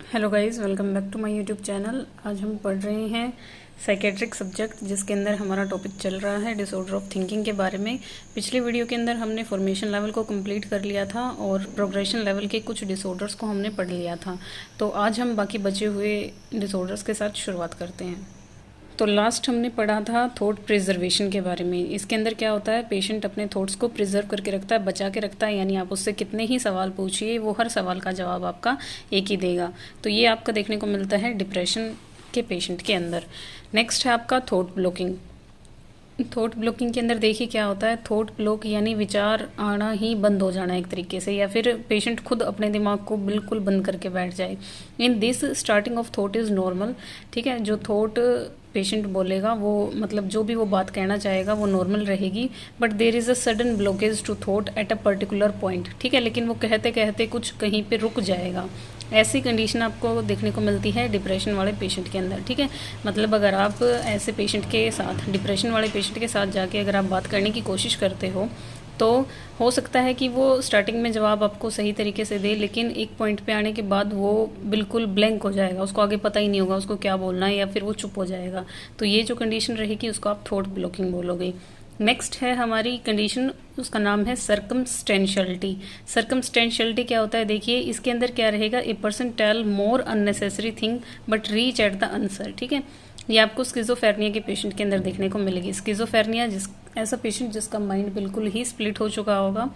Hello guys, welcome back to my YouTube channel. आज हम पढ़ रहे हैं साइकेट्रिक सब्जेक्ट, जिसके अंदर हमारा टॉपिक चल रहा है डिसऑर्डर ऑफ थिंकिंग के बारे में। पिछली वीडियो के अंदर हमने फॉर्मेशन लेवल को कंप्लीट कर लिया था और प्रोग्रेशन लेवल के कुछ डिसऑर्डर्स को हमने पढ़ लिया था। तो आज हम बाकी बचे हुए डिसऑर्डर्स के साथ शुरुआत करते हैं। तो लास्ट हमने पढ़ा था थॉट प्रिजर्वेशन के बारे में। इसके अंदर क्या होता है, पेशेंट अपने थॉट्स को प्रिजर्व करके रखता है, बचा के रखता है। यानी आप उससे कितने ही सवाल पूछिए, वो हर सवाल का जवाब आपका एक ही देगा। तो ये आपको देखने को मिलता है डिप्रेशन के पेशेंट के अंदर। नेक्स्ट है आपका थॉट ब्लॉकिंग। थॉट ब्लॉकिंग के अंदर देखिए क्या होता है, थॉट ब्लॉक यानी विचार आना ही बंद हो जाना एक तरीके से, या फिर पेशेंट खुद अपने दिमाग को बिल्कुल बंद करके बैठ जाए। In this starting of thought is normal. ठीक है, जो थॉट पेशेंट बोलेगा वो मतलब जो भी वो बात कहना चाहेगा वो नॉर्मल रहेगी, but there is a sudden blockage to thought at a particular point. ठीक है, लेकिन वो कहते कहते कुछ कहीं पे रुक जाएगा। ऐसी कंडीशन आपको देखने को मिलती है डिप्रेशन वाले पेशेंट के अंदर। ठीक है, मतलब अगर आप ऐसे पेशेंट के साथ, डिप्रेशन वाले पेशेंट के साथ जाके अगर आप बात करने की कोशिश करते हो, तो हो सकता है कि वो स्टार्टिंग में जवाब आपको सही तरीके से दे, लेकिन एक पॉइंट पे आने के बाद वो बिल्कुल ब्लैंक हो जाएगा, उसको आगे पता ही नहीं होगा उसको क्या बोलना है, या फिर वो चुप हो जाएगा। तो ये जो कंडीशन रहेगी उसको आप थॉट ब्लॉकिंग बोलोगे। नेक्स्ट है हमारी कंडीशन, उसका नाम है सर्कमस्टेंशियलिटी। सर्कमस्टेंशियलिटी क्या होता है, देखिए इसके अंदर क्या रहेगा, a person tell more unnecessary thing but reach at the answer. ठीक है, ये आपको स्किज़ोफ्रेनिया के पेशेंट के अंदर देखने को मिलेगी। स्किज़ोफ्रेनिया ऐसा पेशेंट जिसका माइंड बिल्कुल ही स्प्लिट हो चुका होगा।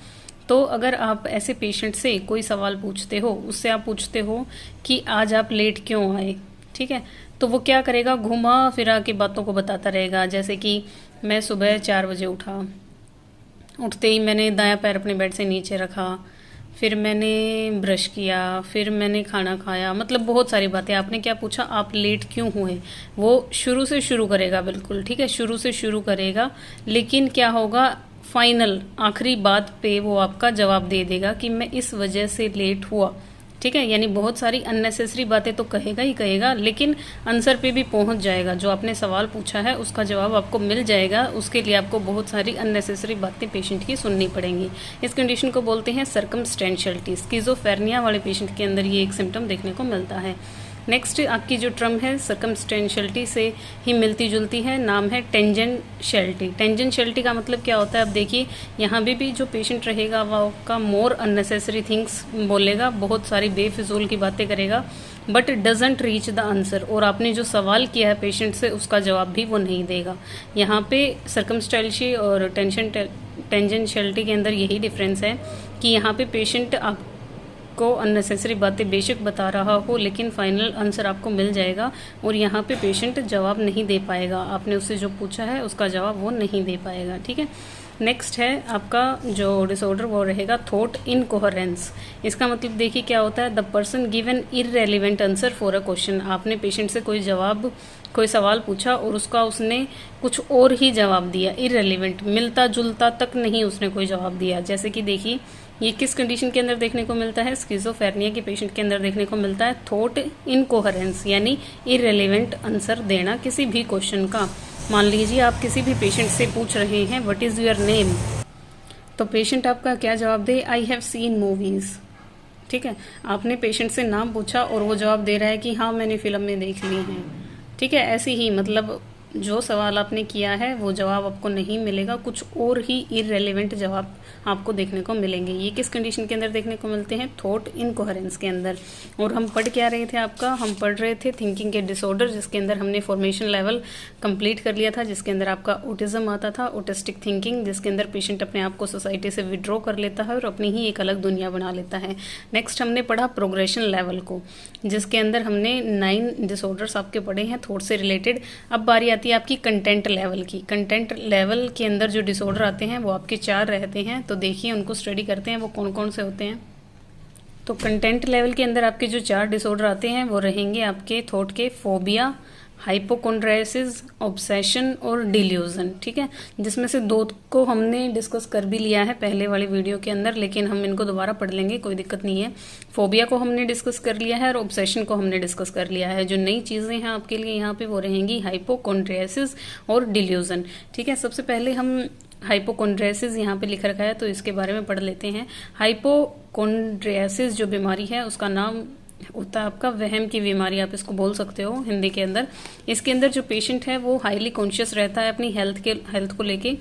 तो अगर आप ऐसे पेशेंट से कोई सवाल पूछते हो, उससे आप पूछते हो कि आज आप लेट क्यों आए, ठीक है, तो वो क्या करेगा, घुमा फिरा के बातों को बताता रहेगा। जैसे कि मैं सुबह 4 बजे उठा, उठते ही मैंने दायां पैर अपने बेड से नीचे रखा, फिर मैंने ब्रश किया, फिर मैंने खाना खाया। मतलब बहुत सारी बातें। आपने क्या पूछा, आप लेट क्यों हुए, वो शुरू से शुरू करेगा बिल्कुल। ठीक है, शुरू से शुरू करेगा, लेकिन क्या होगा, फाइनल आखिरी बात पे वो आपका जवाब दे देगा कि मैं इस वजह से लेट हुआ। ठीक है, यानी बहुत सारी अननेसेसरी बातें तो कहेगा ही कहेगा, लेकिन आंसर पे भी पहुंच जाएगा। जो आपने सवाल पूछा है उसका जवाब आपको मिल जाएगा, उसके लिए आपको बहुत सारी अननेसेसरी बातें पेशेंट की सुननी पड़ेंगी। इस कंडीशन को बोलते हैं सर्कमस्टेंशियलिटी। स्किज़ोफ्रेनिया वाले पेशेंट के अंदर ये एक सिम्टम देखने को मिलता है। नेक्स्ट आपकी जो टर्म है सर्कमस्टेंशियलिटी से ही मिलती जुलती है, नाम है टेंजेंशियलिटी। टेंजेंशियलिटी का मतलब क्या होता है, अब देखिए यहाँ भी जो पेशेंट रहेगा वो का मोर अननेसेसरी थिंग्स बोलेगा, बहुत सारी बेफिजूल की बातें करेगा, but doesn't reach the answer. और आपने जो सवाल किया है पेशेंट से उसका जवाब भी वो नहीं देगा। यहाँ पे सर्कमस्टेंशियलिटी और टेंजेंशियलिटी के अंदर यही डिफरेंस है कि यहाँ पे पेशेंट आप को अननेसेसरी बातें बेशक बता रहा हो, लेकिन फाइनल आंसर आपको मिल जाएगा, और यहाँ पे पेशेंट जवाब नहीं दे पाएगा। आपने उससे जो पूछा है उसका जवाब वो नहीं दे पाएगा। ठीक है, नेक्स्ट है आपका जो डिसऑर्डर वो रहेगा थॉट इनकोहेरेंस। इसका मतलब देखिए क्या होता है, the person give an irrelevant answer for a question. आपने पेशेंट से कोई सवाल पूछा और उसका उसने कुछ और ही जवाब दिया, इररेलेवेंट, मिलता जुलता तक नहीं उसने कोई जवाब दिया। जैसे कि देखिए ये किस कंडीशन के अंदर देखने को मिलता है, स्किज़ोफ्रेनिया के पेशेंट के अंदर देखने को मिलता है थॉट इनकोहेरेंस, यानी इररेलेवेंट आंसर देना किसी भी क्वेश्चन का। मान लीजिए आप किसी भी पेशेंट से पूछ रहे हैं व्हाट इज़ योर नेम, तो पेशेंट आपका क्या जवाब दे, आई हैव सीन मूवीज़। ठीक है, आपने पेशेंट से नाम पूछा और वो जवाब दे रहा है कि हाँ मैंने फिल्म में देख ली हैं। ठीक है, ऐसे ही मतलब जो सवाल आपने किया है वो जवाब आपको नहीं मिलेगा, कुछ और ही इररेलेवेंट जवाब आपको देखने को मिलेंगे। ये किस कंडीशन के अंदर देखने को मिलते हैं, थॉट इनकोहेरेंस के अंदर। और हम पढ़ क्या रहे थे आपका, हम पढ़ रहे थे थिंकिंग के डिसऑर्डर, जिसके अंदर हमने फॉर्मेशन लेवल कंप्लीट कर लिया था, जिसके अंदर आपका ऑटिज्म आता था, ऑटिस्टिक थिंकिंग, जिसके अंदर पेशेंट अपने आप को सोसाइटी से विड्रॉ कर लेता है और अपनी ही एक अलग दुनिया बना लेता है। नेक्स्ट हमने पढ़ा प्रोग्रेशन लेवल को, जिसके अंदर हमने 9 डिसऑर्डर्स आपके पढ़े हैं थॉट से रिलेटेड। अब बारी आती है आपकी कंटेंट लेवल की। कंटेंट लेवल के अंदर जो डिसऑर्डर आते हैं वो आपके 4 रहते हैं, तो देखिए उनको स्टडी करते हैं वो कौन कौन से होते हैं। तो कंटेंट लेवल के अंदर आपके जो 4 डिसऑर्डर आते हैं वो रहेंगे आपके थॉट के फोबिया, हाइपोकोंड्रियासिस, ऑब्सेशन और डिल्यूजन। ठीक है, जिसमें से 2 को हमने डिस्कस कर भी लिया है पहले वाली वीडियो के अंदर, लेकिन हम इनको दोबारा पढ़ लेंगे, कोई दिक्कत नहीं है। फोबिया को हमने डिस्कस कर लिया है और ऑब्सेशन को हमने डिस्कस कर लिया है। जो नई चीज़ें हैं आपके लिए यहाँ पे वो रहेंगी हाइपोकोंड्रियासिस और डिल्यूजन। ठीक है, सबसे पहले हम हाइपोकोंड्रियासिस यहाँ पे लिख रखा है तो इसके बारे में पढ़ लेते हैं। हाइपोकोंड्रियासिस जो बीमारी है उसका नाम होता है आपका वहम की बीमारी, आप इसको बोल सकते हो हिंदी के अंदर। इसके अंदर जो पेशेंट है वो हाईली कॉन्शियस रहता है अपनी हेल्थ को लेके।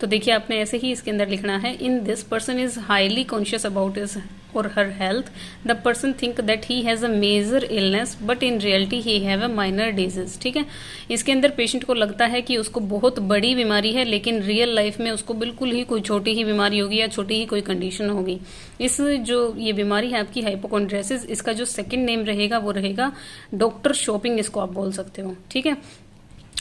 तो देखिए आपने ऐसे ही इसके अंदर लिखना है, in this person is highly conscious about his और her health. The person think that he has a major illness but in reality he have a minor disease. ठीक है, इसके अंदर पेशेंट को लगता है कि उसको बहुत बड़ी बीमारी है, लेकिन रियल लाइफ में उसको बिल्कुल ही कोई छोटी ही बीमारी होगी या छोटी ही कोई कंडीशन होगी। इस जो ये बीमारी है आपकी हाइपोकॉन्ड्रियासिस, इसका जो सेकंड नेम रहेगा वो रहेगा डॉक्टर शॉपिंग, इसको आप बोल सकते हो। ठीक है,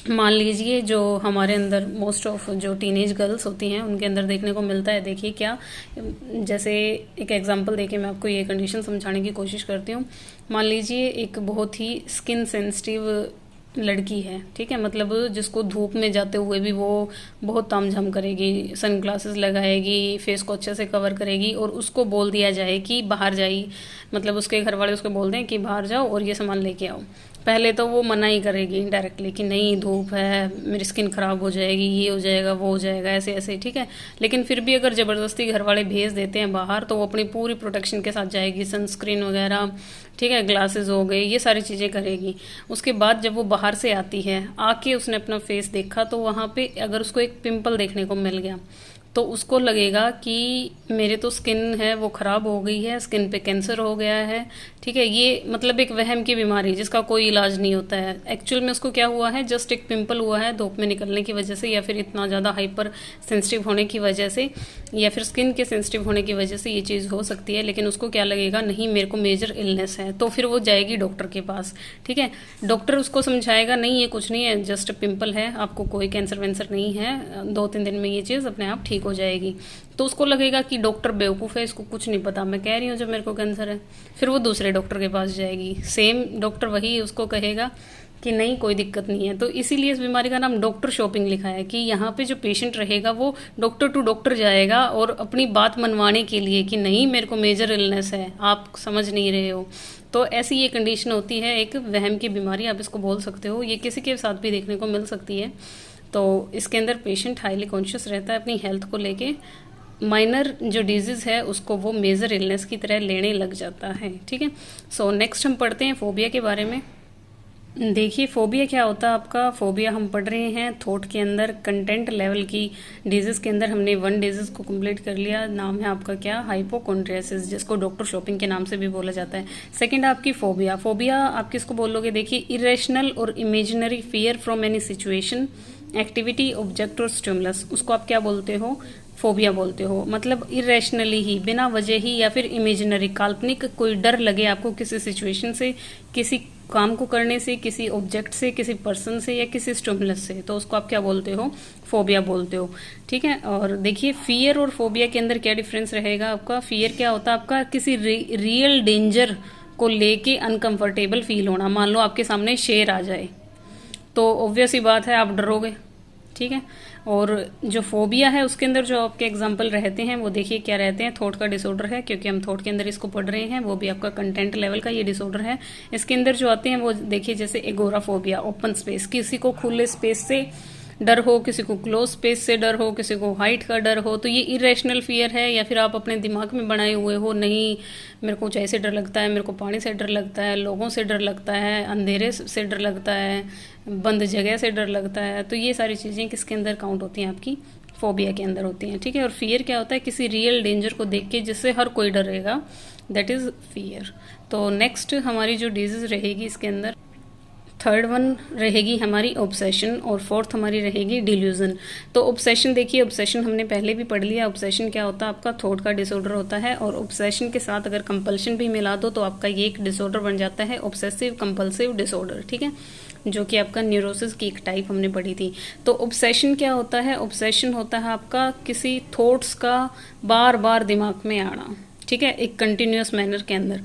मान लीजिए जो हमारे अंदर मोस्ट ऑफ जो टीनेज गर्ल्स होती हैं उनके अंदर देखने को मिलता है। देखिए क्या, जैसे एक एग्जांपल देके मैं आपको ये कंडीशन समझाने की कोशिश करती हूँ। मान लीजिए एक बहुत ही स्किन सेंसिटिव लड़की है, ठीक है, मतलब जिसको धूप में जाते हुए भी वो बहुत तामझाम करेगी, सन ग्लासेस लगाएगी, फेस को अच्छे से कवर करेगी, और उसको बोल दिया जाए कि बाहर जाइए, मतलब उसके घर वाले उसको बोल दें कि बाहर जाओ और ये सामान लेके आओ। पहले तो वो मना ही करेगी डायरेक्टली कि नहीं धूप है, मेरी स्किन ख़राब हो जाएगी, ये हो जाएगा, वो हो जाएगा, ऐसे ऐसे। ठीक है, लेकिन फिर भी अगर ज़बरदस्ती घर वाले भेज देते हैं बाहर तो वो अपनी पूरी प्रोटेक्शन के साथ जाएगी, सनस्क्रीन वगैरह, ठीक है, ग्लासेस हो गए, ये सारी चीज़ें करेगी। उसके बाद जब वो बाहर से आती है, आके उसने अपना फेस देखा तो वहाँ पे अगर उसको एक पिंपल देखने को मिल गया तो उसको लगेगा कि मेरे तो स्किन है वो ख़राब हो गई है, स्किन पे कैंसर हो गया है। ठीक है, ये मतलब एक वहम की बीमारी जिसका कोई इलाज नहीं होता है। एक्चुअल में उसको क्या हुआ है, जस्ट एक पिंपल हुआ है धूप में निकलने की वजह से, या फिर इतना ज़्यादा हाइपर सेंसिटिव होने की वजह से, या फिर स्किन के सेंसिटिव होने की वजह से ये चीज़ हो सकती है। लेकिन उसको क्या लगेगा, नहीं मेरे को मेजर इलनेस है, तो फिर वो जाएगी डॉक्टर के पास। ठीक है, डॉक्टर उसको समझाएगा नहीं ये कुछ नहीं है, जस्ट पिंपल है, आपको कोई कैंसर वैंसर नहीं है, 2-3 दिन में ये चीज़ अपने आप ठीक हो जाएगी। तो उसको लगेगा कि डॉक्टर बेवकूफ़ है, इसको कुछ नहीं पता, मैं कह रही हूँ जब मेरे को कैंसर है। फिर वो दूसरे डॉक्टर के पास जाएगी, सेम डॉक्टर वही उसको कहेगा कि नहीं कोई दिक्कत नहीं है। तो इसीलिए इस बीमारी का नाम डॉक्टर शॉपिंग लिखा है कि यहाँ पे जो पेशेंट रहेगा वो डॉक्टर टू डॉक्टर जाएगा और अपनी बात मनवाने के लिए कि नहीं मेरे को मेजर इलनेस है, आप समझ नहीं रहे हो। तो ऐसी ये कंडीशन होती है, एक वहम की बीमारी आप इसको बोल सकते हो। ये किसी के साथ भी देखने को मिल सकती है। तो इसके अंदर पेशेंट हाईली कॉन्शियस रहता है अपनी हेल्थ को लेके, माइनर जो डिजीज़ है उसको वो मेजर इलनेस की तरह लेने लग जाता है। ठीक है, सो नेक्स्ट हम पढ़ते हैं फोबिया के बारे में। देखिए फोबिया क्या होता है आपका। फोबिया हम पढ़ रहे हैं थॉट के अंदर कंटेंट लेवल की डिजीज़ के अंदर। हमने 1 डिजीज़ को कंप्लीट कर लिया, नाम है आपका क्या, हाइपोकॉन्ड्रियासिस, जिसको डॉक्टर शॉपिंग के नाम से भी बोला जाता है। सेकंड आपकी फोबिया। फोबिया आप किसको बोलोगे, देखिए इरेशनल और imaginary fear from any situation, activity, object और स्टिमुलस, उसको आप क्या बोलते हो, फोबिया बोलते हो। मतलब इरेशनली ही, बिना वजह ही, या फिर इमेजिनरी, काल्पनिक कोई डर लगे आपको किसी सिचुएशन से, किसी काम को करने से, किसी ऑब्जेक्ट से, किसी पर्सन से या किसी स्टिमुलस से, तो उसको आप क्या बोलते हो, फोबिया बोलते हो। ठीक है, और देखिए फियर और फोबिया के अंदर क्या डिफरेंस रहेगा आपका। फियर क्या होता है आपका, किसी रियल डेंजर को लेके अनकंफर्टेबल फील होना। मान लो आपके सामने शेर आ जाए तो ऑब्वियस ही बात है आप डरोगे। ठीक है, और जो फोबिया है उसके अंदर जो आपके एग्जाम्पल रहते हैं वो देखिए क्या रहते हैं, थॉट का डिसऑर्डर है, क्योंकि हम थॉट के अंदर इसको पढ़ रहे हैं, वो भी आपका कंटेंट लेवल का ये डिसऑर्डर है। इसके अंदर जो आते हैं वो देखिए जैसे एगोराफोबिया, ओपन स्पेस, किसी को खुले स्पेस से डर हो, किसी को क्लोज स्पेस से डर हो, किसी को हाइट का डर हो, तो ये इरेशनल फियर है। या फिर आप अपने दिमाग में बनाए हुए हो, नहीं मेरे को ऊंचाई से डर लगता है, मेरे को पानी से डर लगता है, लोगों से डर लगता है, अंधेरे से डर लगता है, बंद जगह से डर लगता है। तो ये सारी चीज़ें किसके अंदर काउंट होती हैं, आपकी फोबिया के अंदर होती हैं। ठीक है, और फियर क्या होता है, किसी रियल डेंजर को देख के जिससे हर कोई डरेगा, दैट इज़ फियर। तो नेक्स्ट हमारी जो डिजीज़ रहेगी इसके अंदर, थर्ड वन रहेगी हमारी ऑब्सेशन, और फोर्थ हमारी रहेगी डिल्यूजन। तो ऑब्सेशन देखिए, ऑब्सेशन हमने पहले भी पढ़ लिया। ऑब्सेशन क्या होता है आपका, थॉट का डिसऑर्डर होता है, और ऑब्सेशन के साथ अगर कंपल्शन भी मिला दो तो आपका ये एक डिसऑर्डर बन जाता है, ऑब्सेसिव कंपल्सिव डिसऑर्डर। ठीक है, जो कि आपका न्यूरोसिस की एक टाइप हमने पढ़ी थी। तो ऑब्सेशन क्या होता है, ऑब्सेशन होता है आपका किसी थॉट्स का बार बार दिमाग में आना। ठीक है, एक कंटिन्यूस मैनर के अंदर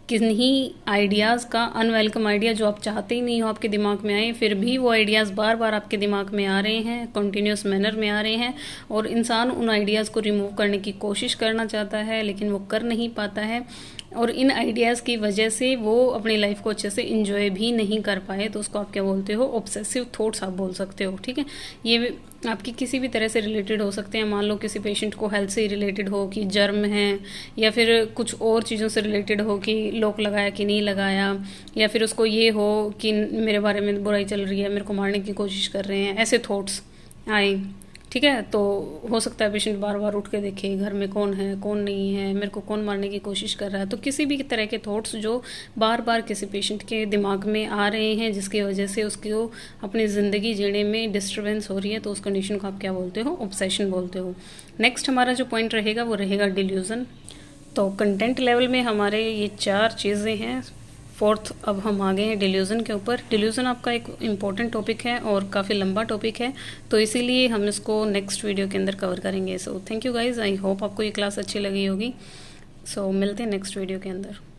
किन्हीं आइडियाज़ का, अनवेलकम आइडिया जो आप चाहते ही नहीं हो आपके दिमाग में आए, फिर भी वो आइडियाज़ बार बार आपके दिमाग में आ रहे हैं, कंटिन्यूस मैनर में आ रहे हैं, और इंसान उन आइडियाज़ को रिमूव करने की कोशिश करना चाहता है लेकिन वो कर नहीं पाता है। और इन आइडियाज़ की वजह से वो अपनी लाइफ को अच्छे से इंजॉय भी नहीं कर पाए, तो उसको आप क्या बोलते हो, ऑब्सेसिव थॉट्स आप बोल सकते हो। ठीक है, ये आपकी किसी भी तरह से रिलेटेड हो सकते हैं। मान लो किसी पेशेंट को हेल्थ से रिलेटेड हो कि जर्म है, या फिर कुछ और चीज़ों से रिलेटेड हो कि लॉक लगाया कि नहीं लगाया, या फिर उसको ये हो कि मेरे बारे में बुराई चल रही है, मेरे को मारने की कोशिश कर रहे हैं, ऐसे थॉट्स आए। ठीक है, तो हो सकता है पेशेंट बार बार उठ के देखे घर में कौन है कौन नहीं है, मेरे को कौन मारने की कोशिश कर रहा है। तो किसी भी तरह के थॉट्स जो बार बार किसी पेशेंट के दिमाग में आ रहे हैं, जिसकी वजह से उसको अपनी ज़िंदगी जीने में डिस्टर्बेंस हो रही है, तो उस कंडीशन को आप क्या बोलते हो, ऑब्सेशन बोलते हो। नेक्स्ट हमारा जो पॉइंट रहेगा वो रहेगा डिल्यूज़न। तो कंटेंट लेवल में हमारे ये 4 चीज़ें हैं। फोर्थ अब हम आ गए हैं डिल्यूज़न के ऊपर। डिल्यूज़न आपका एक इम्पॉर्टेंट टॉपिक है और काफ़ी लंबा टॉपिक है, तो इसीलिए हम इसको नेक्स्ट वीडियो के अंदर कवर करेंगे। So thank you guys, I hope आपको ये क्लास अच्छी लगी होगी। सो मिलते हैं नेक्स्ट वीडियो के अंदर।